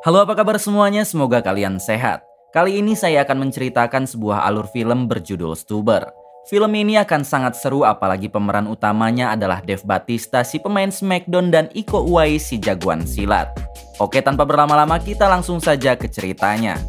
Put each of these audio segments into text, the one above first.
Halo, apa kabar semuanya? Semoga kalian sehat. Kali ini saya akan menceritakan sebuah alur film berjudul Stuber. Film ini akan sangat seru apalagi pemeran utamanya adalah Dave Bautista si pemain Smackdown dan Iko Uwais si jagoan silat. Oke, tanpa berlama-lama kita langsung saja ke ceritanya.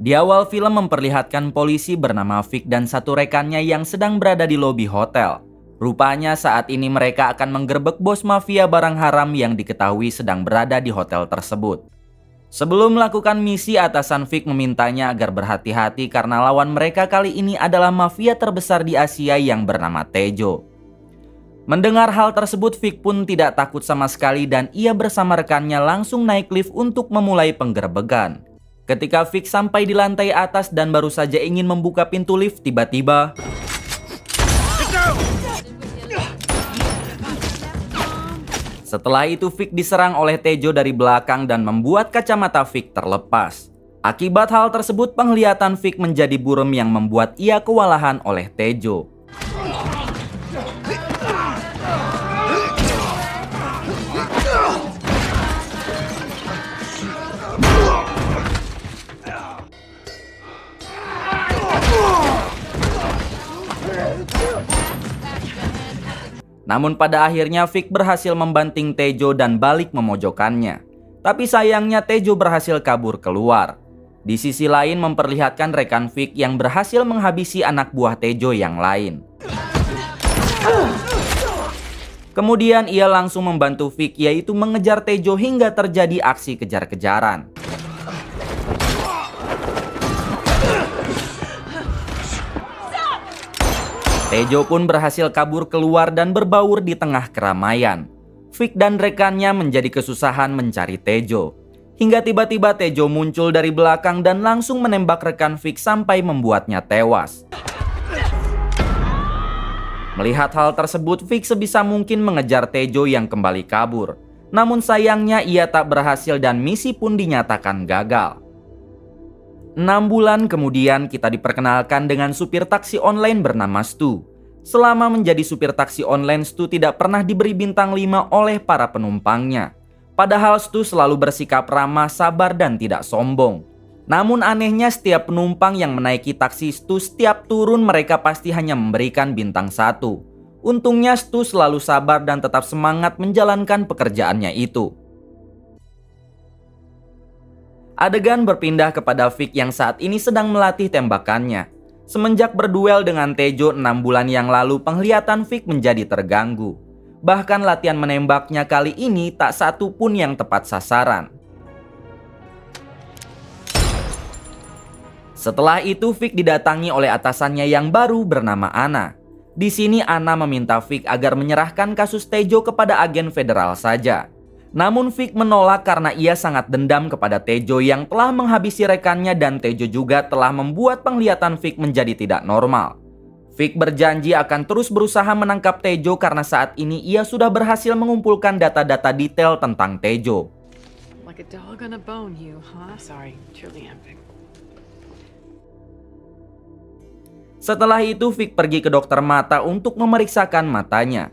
Di awal film memperlihatkan polisi bernama Vic dan satu rekannya yang sedang berada di lobi hotel. Rupanya saat ini mereka akan menggerebek bos mafia barang haram yang diketahui sedang berada di hotel tersebut. Sebelum melakukan misi, atasan Vic memintanya agar berhati-hati karena lawan mereka kali ini adalah mafia terbesar di Asia yang bernama Tejo. Mendengar hal tersebut, Vic pun tidak takut sama sekali dan ia bersama rekannya langsung naik lift untuk memulai penggerebekan. Ketika Vic sampai di lantai atas dan baru saja ingin membuka pintu lift, tiba-tiba setelah itu Vic diserang oleh Tejo dari belakang dan membuat kacamata Vic terlepas. Akibat hal tersebut, penglihatan Vic menjadi buram yang membuat ia kewalahan oleh Tejo. Namun pada akhirnya Vic berhasil membanting Tejo dan balik memojokkannya. Tapi sayangnya Tejo berhasil kabur keluar. Di sisi lain memperlihatkan rekan Vic yang berhasil menghabisi anak buah Tejo yang lain. Kemudian ia langsung membantu Vic, yaitu mengejar Tejo hingga terjadi aksi kejar-kejaran. Tejo pun berhasil kabur keluar dan berbaur di tengah keramaian. Vic dan rekannya menjadi kesusahan mencari Tejo. Hingga tiba-tiba Tejo muncul dari belakang dan langsung menembak rekan Vic sampai membuatnya tewas. Melihat hal tersebut, Vic sebisa mungkin mengejar Tejo yang kembali kabur. Namun sayangnya ia tak berhasil dan misi pun dinyatakan gagal. 6 bulan kemudian kita diperkenalkan dengan supir taksi online bernama Stu. Selama menjadi supir taksi online, Stu tidak pernah diberi bintang 5 oleh para penumpangnya. Padahal Stu selalu bersikap ramah, sabar dan tidak sombong. Namun anehnya setiap penumpang yang menaiki taksi Stu, setiap turun mereka pasti hanya memberikan bintang 1. Untungnya Stu selalu sabar dan tetap semangat menjalankan pekerjaannya itu. Adegan berpindah kepada Vic yang saat ini sedang melatih tembakannya. Semenjak berduel dengan Tejo 6 bulan yang lalu, penglihatan Vic menjadi terganggu. Bahkan latihan menembaknya kali ini tak satu pun yang tepat sasaran. Setelah itu Vic didatangi oleh atasannya yang baru bernama Anna. Di sini Anna meminta Vic agar menyerahkan kasus Tejo kepada agen federal saja. Namun Vic menolak karena ia sangat dendam kepada Tejo yang telah menghabisi rekannya dan Tejo juga telah membuat penglihatan Vic menjadi tidak normal. Vic berjanji akan terus berusaha menangkap Tejo karena saat ini ia sudah berhasil mengumpulkan data-data detail tentang Tejo. Like a dog on a bone, you, huh? Sorry, truly epic. Setelah itu Vic pergi ke dokter mata untuk memeriksakan matanya.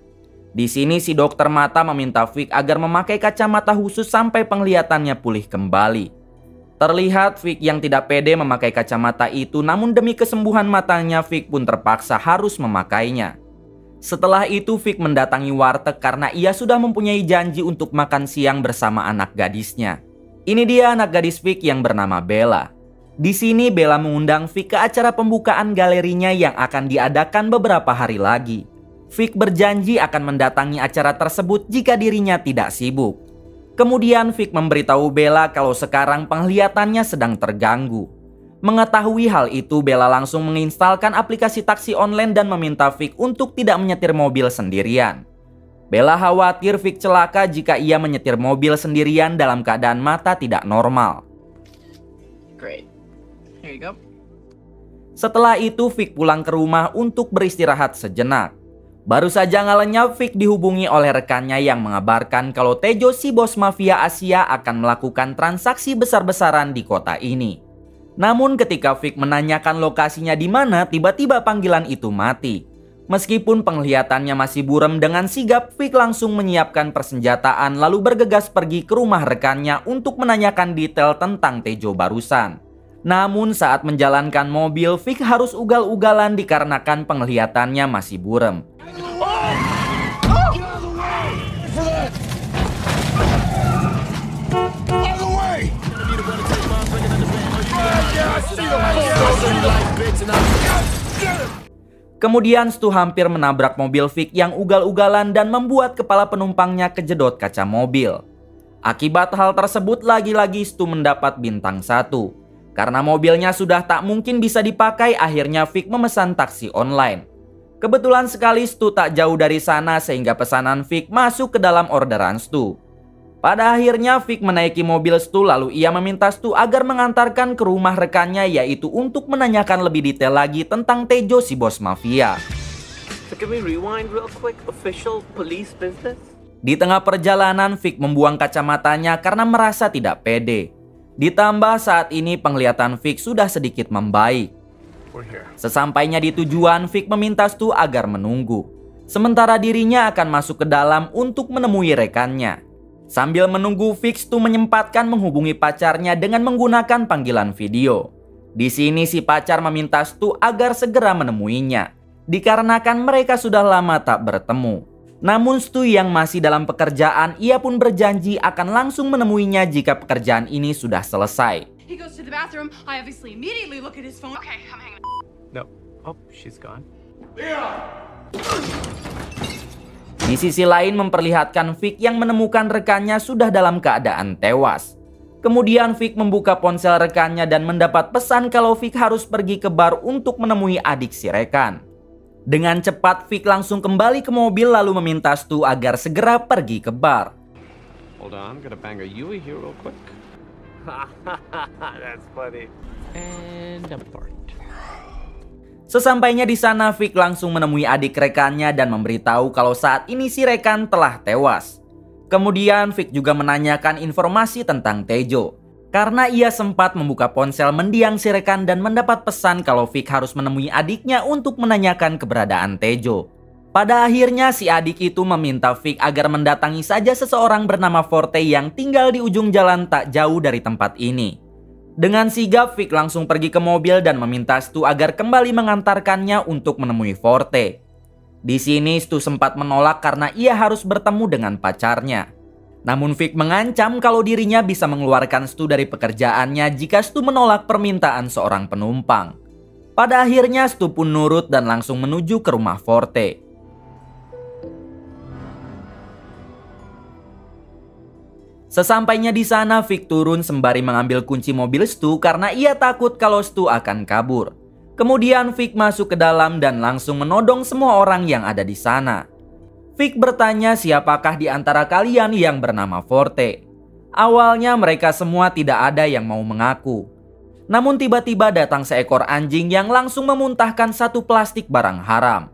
Di sini si dokter mata meminta Vic agar memakai kacamata khusus sampai penglihatannya pulih kembali. Terlihat Vic yang tidak pede memakai kacamata itu, namun demi kesembuhan matanya Vic pun terpaksa harus memakainya. Setelah itu Vic mendatangi warteg karena ia sudah mempunyai janji untuk makan siang bersama anak gadisnya. Ini dia anak gadis Vic yang bernama Bella. Di sini Bella mengundang Vic ke acara pembukaan galerinya yang akan diadakan beberapa hari lagi. Vic berjanji akan mendatangi acara tersebut jika dirinya tidak sibuk. Kemudian Vic memberitahu Bella kalau sekarang penglihatannya sedang terganggu. Mengetahui hal itu, Bella langsung menginstalkan aplikasi taksi online dan meminta Vic untuk tidak menyetir mobil sendirian. Bella khawatir Vic celaka jika ia menyetir mobil sendirian dalam keadaan mata tidak normal. Great. Here you go. Setelah itu Vic pulang ke rumah untuk beristirahat sejenak. Baru saja nggak lenyap, Vic dihubungi oleh rekannya yang mengabarkan kalau Tejo, si bos mafia Asia, akan melakukan transaksi besar-besaran di kota ini. Namun ketika Vic menanyakan lokasinya di mana, tiba-tiba panggilan itu mati. Meskipun penglihatannya masih buram, dengan sigap Vic langsung menyiapkan persenjataan lalu bergegas pergi ke rumah rekannya untuk menanyakan detail tentang Tejo barusan. Namun saat menjalankan mobil, Vic harus ugal-ugalan dikarenakan penglihatannya masih buram. Kemudian Stu hampir menabrak mobil Vic yang ugal-ugalan dan membuat kepala penumpangnya kejedot kaca mobil. Akibat hal tersebut, lagi-lagi Stu mendapat bintang 1. Karena mobilnya sudah tak mungkin bisa dipakai, akhirnya Vic memesan taksi online. Kebetulan sekali Stu tak jauh dari sana sehingga pesanan Vic masuk ke dalam orderan Stu. Pada akhirnya Vic menaiki mobil Stu lalu ia meminta Stu agar mengantarkan ke rumah rekannya, yaitu untuk menanyakan lebih detail lagi tentang Tejo, si bos mafia. So can we rewind real quick? Official police business? Di tengah perjalanan, Vic membuang kacamatanya karena merasa tidak pede. Ditambah saat ini penglihatan Vic sudah sedikit membaik. Sesampainya di tujuan, Vic meminta Stu agar menunggu. Sementara dirinya akan masuk ke dalam untuk menemui rekannya. Sambil menunggu, Vic, Stu menyempatkan menghubungi pacarnya dengan menggunakan panggilan video. Di sini si pacar meminta Stu agar segera menemuinya, dikarenakan mereka sudah lama tak bertemu. Namun Stu yang masih dalam pekerjaan, ia pun berjanji akan langsung menemuinya jika pekerjaan ini sudah selesai. He goes to the bathroom. I obviously immediately look at his phone. Okay, I'm hanging up. No. Oh, she's gone. Di sisi lain memperlihatkan Vic yang menemukan rekannya sudah dalam keadaan tewas. Kemudian Vic membuka ponsel rekannya dan mendapat pesan kalau Vic harus pergi ke bar untuk menemui adik si rekan. Dengan cepat Vic langsung kembali ke mobil lalu meminta Stu agar segera pergi ke bar. Hold on, I'm gonna bang a Yui here real quick. That's funny. And abort. Sesampainya di sana, Vic langsung menemui adik rekannya dan memberitahu kalau saat ini si rekan telah tewas. Kemudian Vic juga menanyakan informasi tentang Tejo, karena ia sempat membuka ponsel mendiang si rekan dan mendapat pesan kalau Vic harus menemui adiknya untuk menanyakan keberadaan Tejo. Pada akhirnya si adik itu meminta Vic agar mendatangi saja seseorang bernama Forte yang tinggal di ujung jalan tak jauh dari tempat ini. Dengan sigap, Vic langsung pergi ke mobil dan meminta Stu agar kembali mengantarkannya untuk menemui Forte. Di sini Stu sempat menolak karena ia harus bertemu dengan pacarnya. Namun Vic mengancam kalau dirinya bisa mengeluarkan Stu dari pekerjaannya jika Stu menolak permintaan seorang penumpang. Pada akhirnya Stu pun nurut dan langsung menuju ke rumah Forte. Sesampainya di sana, Vic turun sembari mengambil kunci mobil Stu karena ia takut kalau Stu akan kabur. Kemudian Vic masuk ke dalam dan langsung menodong semua orang yang ada di sana. Vic bertanya siapakah di antara kalian yang bernama Forte. Awalnya mereka semua tidak ada yang mau mengaku. Namun tiba-tiba datang seekor anjing yang langsung memuntahkan satu plastik barang haram.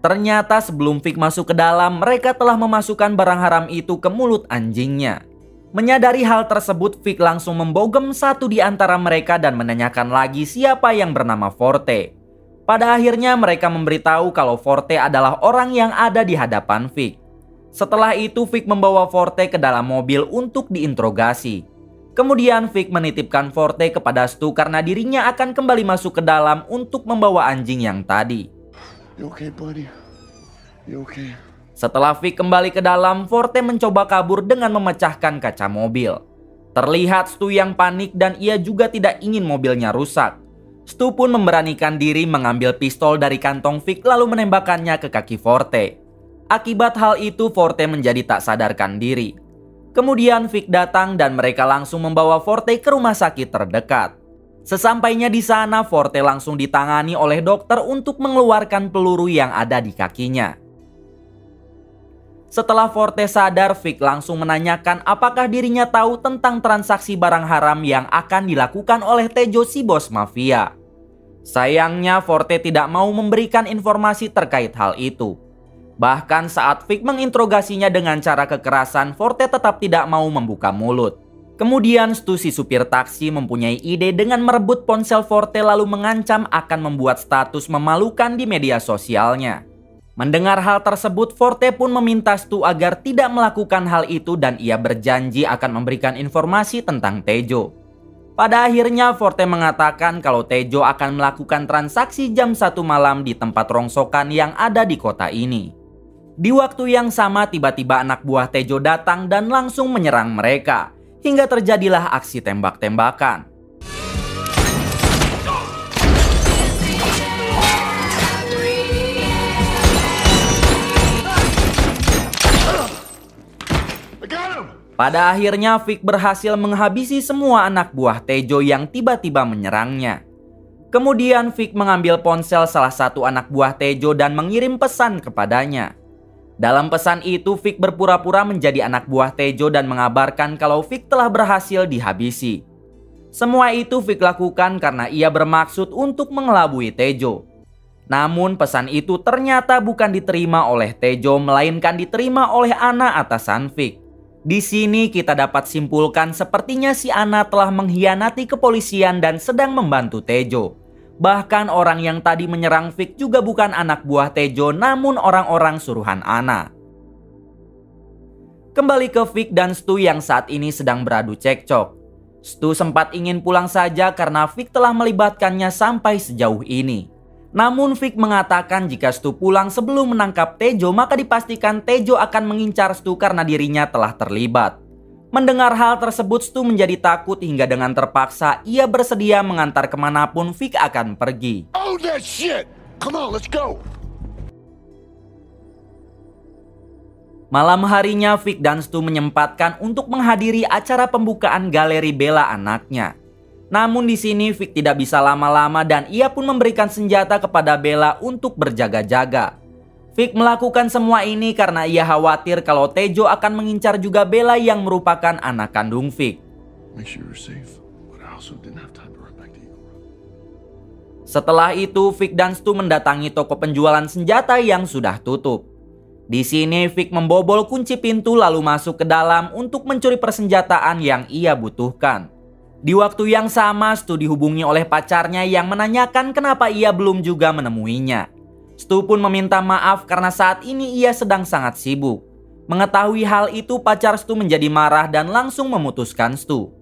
Ternyata sebelum Vic masuk ke dalam, mereka telah memasukkan barang haram itu ke mulut anjingnya. Menyadari hal tersebut, Vic langsung membogem satu di antara mereka dan menanyakan lagi siapa yang bernama Forte. Pada akhirnya mereka memberitahu kalau Forte adalah orang yang ada di hadapan Vic. Setelah itu Vic membawa Forte ke dalam mobil untuk diinterogasi. Kemudian Vic menitipkan Forte kepada Stu karena dirinya akan kembali masuk ke dalam untuk membawa anjing yang tadi. You okay, buddy? You okay? Setelah Vic kembali ke dalam, Forte mencoba kabur dengan memecahkan kaca mobil. Terlihat Stu yang panik dan ia juga tidak ingin mobilnya rusak. Stu pun memberanikan diri mengambil pistol dari kantong Vic lalu menembakkannya ke kaki Forte. Akibat hal itu Forte menjadi tak sadarkan diri. Kemudian Vic datang dan mereka langsung membawa Forte ke rumah sakit terdekat. Sesampainya di sana, Forte langsung ditangani oleh dokter untuk mengeluarkan peluru yang ada di kakinya. Setelah Forte sadar, Vic langsung menanyakan apakah dirinya tahu tentang transaksi barang haram yang akan dilakukan oleh Tejo, si bos mafia. Sayangnya Forte tidak mau memberikan informasi terkait hal itu. Bahkan saat Vic menginterogasinya dengan cara kekerasan, Forte tetap tidak mau membuka mulut. Kemudian Stu si supir taksi mempunyai ide dengan merebut ponsel Forte lalu mengancam akan membuat status memalukan di media sosialnya. Mendengar hal tersebut, Forte pun meminta Stu agar tidak melakukan hal itu dan ia berjanji akan memberikan informasi tentang Tejo. Pada akhirnya Forte mengatakan kalau Tejo akan melakukan transaksi jam 1 malam di tempat rongsokan yang ada di kota ini. Di waktu yang sama tiba-tiba anak buah Tejo datang dan langsung menyerang mereka, hingga terjadilah aksi tembak-tembakan. Pada akhirnya Vic berhasil menghabisi semua anak buah Tejo yang tiba-tiba menyerangnya. Kemudian Vic mengambil ponsel salah satu anak buah Tejo dan mengirim pesan kepadanya. Dalam pesan itu, Vic berpura-pura menjadi anak buah Tejo dan mengabarkan kalau Vic telah berhasil dihabisi. Semua itu Vic lakukan karena ia bermaksud untuk mengelabui Tejo. Namun pesan itu ternyata bukan diterima oleh Tejo, melainkan diterima oleh Anna atasan Vic. Di sini kita dapat simpulkan sepertinya si Anna telah mengkhianati kepolisian dan sedang membantu Tejo. Bahkan orang yang tadi menyerang Vic juga bukan anak buah Tejo, namun orang-orang suruhan Anna. Kembali ke Vic dan Stu yang saat ini sedang beradu cekcok. Stu sempat ingin pulang saja karena Vic telah melibatkannya sampai sejauh ini. Namun Vic mengatakan jika Stu pulang sebelum menangkap Tejo, maka dipastikan Tejo akan mengincar Stu karena dirinya telah terlibat. Mendengar hal tersebut, Stu menjadi takut hingga dengan terpaksa ia bersedia mengantar kemanapun Vic akan pergi. Oh, that shit! Come on, let's go! Malam harinya, Vic dan Stu menyempatkan untuk menghadiri acara pembukaan galeri Bella anaknya. Namun di sini Vic tidak bisa lama-lama dan ia pun memberikan senjata kepada Bella untuk berjaga-jaga. Vic melakukan semua ini karena ia khawatir kalau Tejo akan mengincar juga Bella yang merupakan anak kandung Vic. Setelah itu, Vic dan Stu mendatangi toko penjualan senjata yang sudah tutup. Di sini Vic membobol kunci pintu lalu masuk ke dalam untuk mencuri persenjataan yang ia butuhkan. Di waktu yang sama, Stu dihubungi oleh pacarnya yang menanyakan kenapa ia belum juga menemuinya. Stu pun meminta maaf karena saat ini ia sedang sangat sibuk. Mengetahui hal itu, pacar Stu menjadi marah dan langsung memutuskan Stu.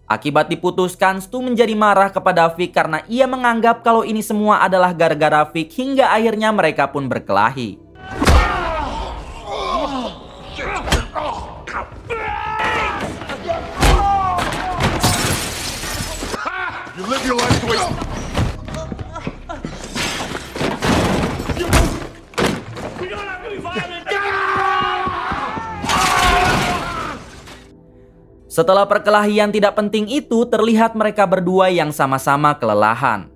Akibat diputuskan, Stu menjadi marah kepada Vic karena ia menganggap kalau ini semua adalah gara-gara Vic hingga akhirnya mereka pun berkelahi. You live your life the way... Setelah perkelahian tidak penting itu, terlihat mereka berdua yang sama-sama kelelahan.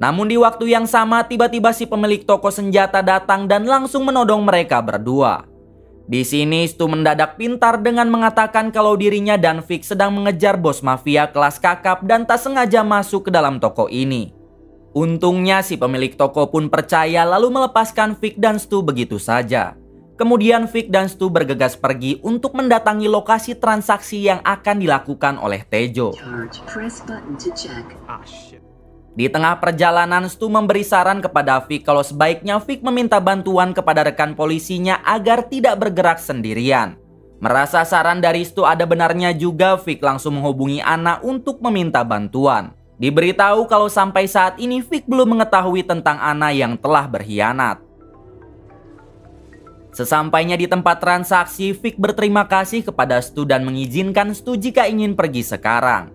Namun di waktu yang sama, tiba-tiba si pemilik toko senjata datang dan langsung menodong mereka berdua. Di sini Stu mendadak pintar dengan mengatakan kalau dirinya dan Vic sedang mengejar bos mafia kelas kakap dan tak sengaja masuk ke dalam toko ini. Untungnya si pemilik toko pun percaya lalu melepaskan Vic dan Stu begitu saja. Kemudian Vic dan Stu bergegas pergi untuk mendatangi lokasi transaksi yang akan dilakukan oleh Tejo. Di tengah perjalanan, Stu memberi saran kepada Vic kalau sebaiknya Vic meminta bantuan kepada rekan polisinya agar tidak bergerak sendirian. Merasa saran dari Stu ada benarnya juga, Vic langsung menghubungi Anna untuk meminta bantuan. Diberitahu kalau sampai saat ini Vic belum mengetahui tentang Anna yang telah berkhianat. Sesampainya di tempat transaksi, Vic berterima kasih kepada Stu dan mengizinkan Stu jika ingin pergi sekarang.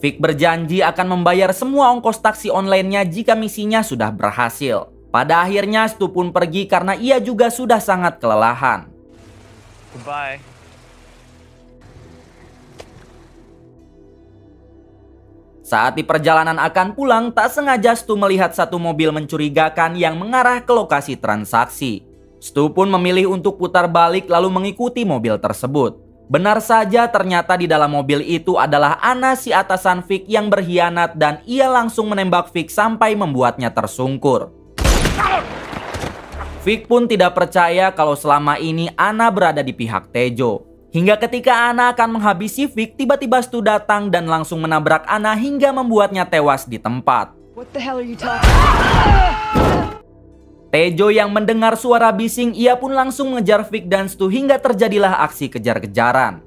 Vic berjanji akan membayar semua ongkos taksi online-nya jika misinya sudah berhasil. Pada akhirnya Stu pun pergi karena ia juga sudah sangat kelelahan. Goodbye. Saat di perjalanan akan pulang, tak sengaja Stu melihat satu mobil mencurigakan yang mengarah ke lokasi transaksi. Stu pun memilih untuk putar balik lalu mengikuti mobil tersebut. Benar saja, ternyata di dalam mobil itu adalah Anna si atasan Vic yang berkhianat dan ia langsung menembak Vic sampai membuatnya tersungkur. Vic pun tidak percaya kalau selama ini Anna berada di pihak Tejo. Hingga ketika Anna akan menghabisi Vic, tiba-tiba Stu datang dan langsung menabrak Anna hingga membuatnya tewas di tempat. What the hell are you talking? Tejo yang mendengar suara bising, ia pun langsung mengejar Vic dan Stu hingga terjadilah aksi kejar-kejaran.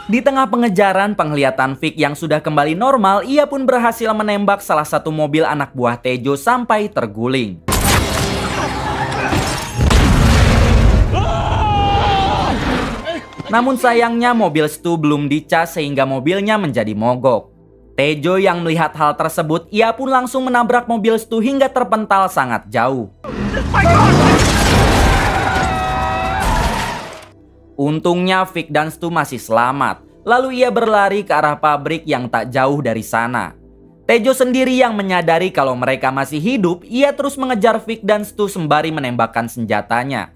Di tengah pengejaran, penglihatan Vic yang sudah kembali normal, ia pun berhasil menembak salah satu mobil anak buah Tejo sampai terguling. Namun sayangnya mobil Stu belum dicas sehingga mobilnya menjadi mogok. Tejo yang melihat hal tersebut, ia pun langsung menabrak mobil Stu hingga terpental sangat jauh. Untungnya Vic dan Stu masih selamat. Lalu ia berlari ke arah pabrik yang tak jauh dari sana. Tejo sendiri yang menyadari kalau mereka masih hidup, ia terus mengejar Vic dan Stu sembari menembakkan senjatanya.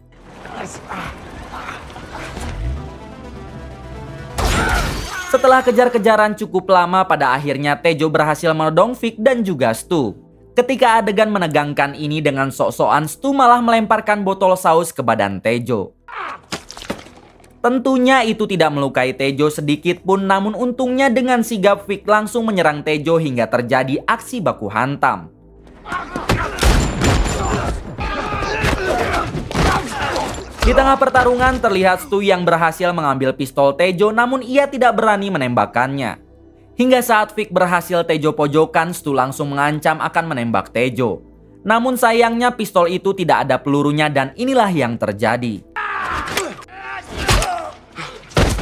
Setelah kejar-kejaran cukup lama, pada akhirnya Tejo berhasil menodong Vic dan juga Stu. Ketika adegan menegangkan ini, dengan sok-sokan Stu malah melemparkan botol saus ke badan Tejo. Tentunya itu tidak melukai Tejo sedikit pun, namun untungnya dengan sigap Vic langsung menyerang Tejo hingga terjadi aksi baku hantam. Di tengah pertarungan terlihat Stu yang berhasil mengambil pistol Tejo, namun ia tidak berani menembakkannya. Hingga saat Vic berhasil Tejo pojokan, Stu langsung mengancam akan menembak Tejo. Namun sayangnya pistol itu tidak ada pelurunya dan inilah yang terjadi.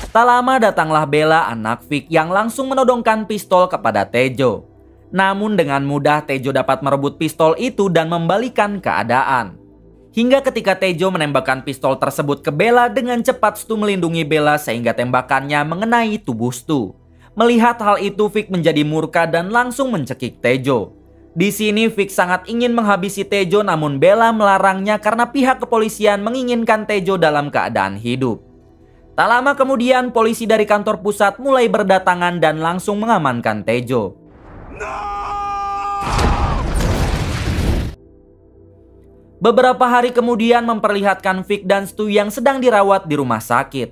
Tak lama datanglah Bella, anak Vic, yang langsung menodongkan pistol kepada Tejo. Namun dengan mudah Tejo dapat merebut pistol itu dan membalikan keadaan. Hingga ketika Tejo menembakkan pistol tersebut ke Bella, dengan cepat Stu melindungi Bella sehingga tembakannya mengenai tubuh Stu. Melihat hal itu, Vic menjadi murka dan langsung mencekik Tejo. Di sini Vic sangat ingin menghabisi Tejo, namun Bella melarangnya karena pihak kepolisian menginginkan Tejo dalam keadaan hidup. Tak lama kemudian polisi dari kantor pusat mulai berdatangan dan langsung mengamankan Tejo. Beberapa hari kemudian memperlihatkan Vic dan Stu yang sedang dirawat di rumah sakit.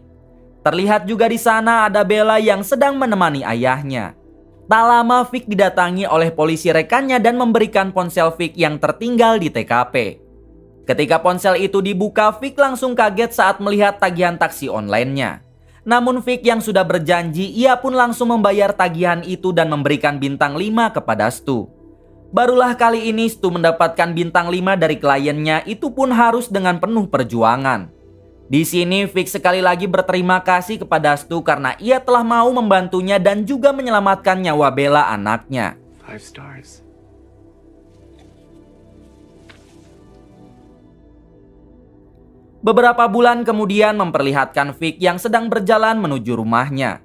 Terlihat juga di sana ada Bella yang sedang menemani ayahnya. Tak lama Vic didatangi oleh polisi rekannya dan memberikan ponsel Vic yang tertinggal di TKP. Ketika ponsel itu dibuka, Vic langsung kaget saat melihat tagihan taksi online-nya. Namun Vic yang sudah berjanji, ia pun langsung membayar tagihan itu dan memberikan bintang 5 kepada Stu. Barulah kali ini Stu mendapatkan bintang 5 dari kliennya, itu pun harus dengan penuh perjuangan. Di sini Vic sekali lagi berterima kasih kepada Stu karena ia telah mau membantunya dan juga menyelamatkan nyawa Bella, anaknya. 5 stars. Beberapa bulan kemudian memperlihatkan Vic yang sedang berjalan menuju rumahnya.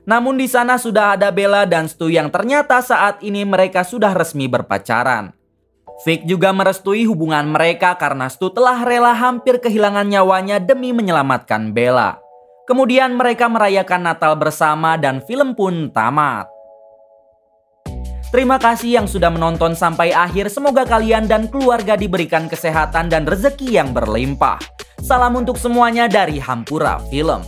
Namun di sana sudah ada Bella dan Stu yang ternyata saat ini mereka sudah resmi berpacaran. Vic juga merestui hubungan mereka karena Stu telah rela hampir kehilangan nyawanya demi menyelamatkan Bella. Kemudian mereka merayakan Natal bersama dan film pun tamat. Terima kasih yang sudah menonton sampai akhir. Semoga kalian dan keluarga diberikan kesehatan dan rezeki yang berlimpah. Salam untuk semuanya dari Hampura Film.